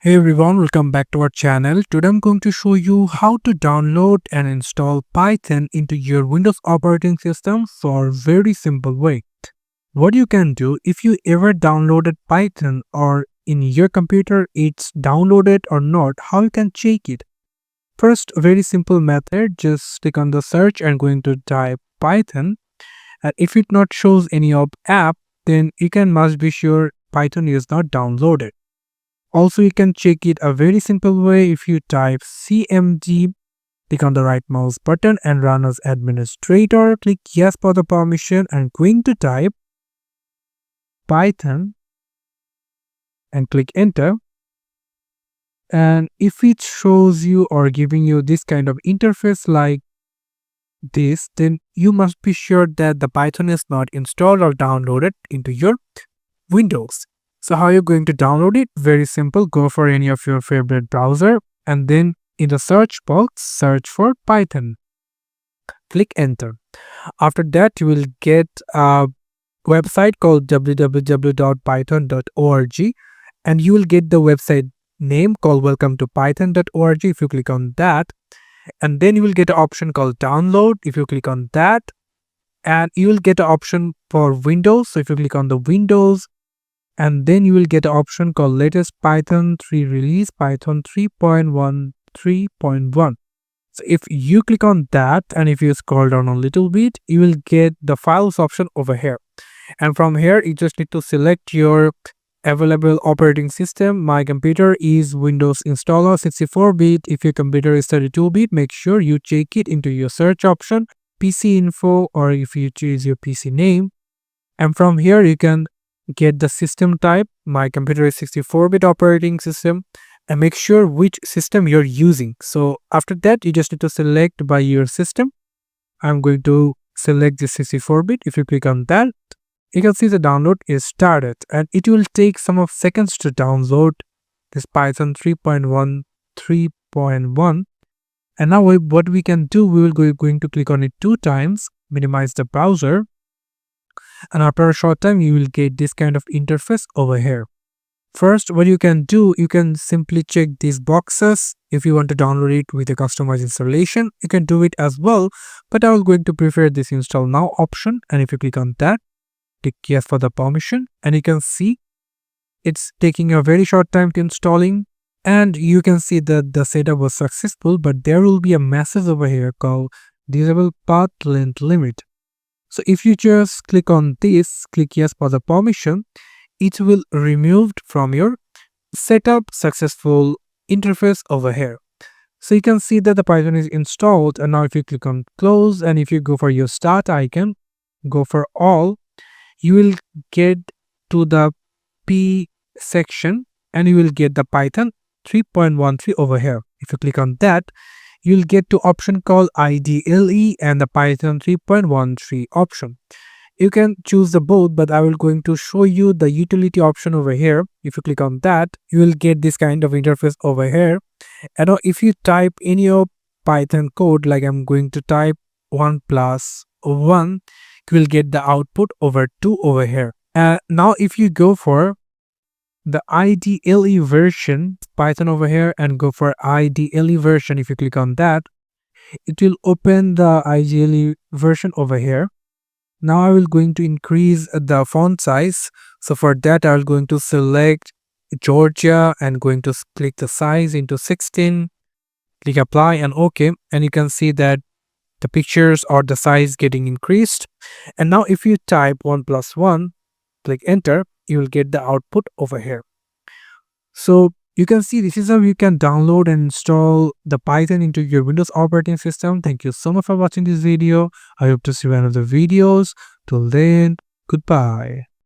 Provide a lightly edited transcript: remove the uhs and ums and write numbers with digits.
Hey everyone, welcome back to our channel. Today I'm going to show you how to download and install Python into your Windows operating system for a very simple way. What you can do, if you ever downloaded Python or in your computer it's downloaded or not, how you can check it. First, a very simple method, just click on the search and going to type Python, and if it not shows any of app, then you can must be sure Python is not downloaded. Also, you can check it a very simple way. If you type cmd, click on the right mouse button and run as administrator, click yes for the permission and going to type Python and click enter. And if it shows you or giving you this kind of interface like this, then you must be sure that the Python is not installed or downloaded into your Windows. So how are you going to download it? Very simple. Go for any of your favorite browser and then in the search box, search for Python. Click enter. After that, you will get a website called www.python.org and you will get the website name called welcome to python.org. If you click on that, and then you will get an option called download. If you click on that, and you will get an option for Windows. So if you click on the Windows, and then you will get an option called latest Python 3 release, Python 3.13.1. So if you click on that and if you scroll down a little bit, you will get the files option over here. And from here, you just need to select your available operating system. My computer is Windows installer 64-bit. If your computer is 32-bit, make sure you check it into your search option, PC info, or if you choose your PC name. And from here, you can get the system type. My computer is 64-bit operating system, and make sure which system you're using. So after that, you just need to select by your system. I'm going to select the 64-bit. If you click on that, you can see the download is started and it will take some of seconds to download this Python 3.13.1. And now what we can do, we will going to click on it 2 times, minimize the browser, and after a short time you will get this kind of interface over here. First, what you can do, you can simply check these boxes. If you want to download it with a customized installation, you can do it as well, but I was going to prefer this install now option. And if you click on that, click yes for the permission, and you can see it's taking a very short time to installing, and you can see that the setup was successful, but there will be a message over here called disable path length limit. So if you just click on this, click yes for the permission, it will removed from your setup successful interface over here. So you can see that the Python is installed, and now if you click on close and if you go for your start icon, go for all, you will get to the P section and you will get the Python 3.13 over here. If you click on that, you will get to option called IDLE and the Python 3.13 option. You can choose the both, but I will going to show you the utility option over here. If you click on that, you will get this kind of interface over here. And now if you type in your Python code, like I'm going to type 1 plus 1, you will get the output over 2 over here. Now if you go for the IDLE version Python over here and go for IDLE version, if you click on that, it will open the IDLE version over here. Now I will going to increase the font size. So for that, I will going to select Georgia and going to click the size into 16, click apply and OK, and you can see that the pictures or the size getting increased. And now if you type 1 plus 1, click enter, you will get the output over here. So you can see this is how you can download and install the Python into your Windows operating system. Thank you so much for watching this video. I hope to see you in other videos. Till then, goodbye.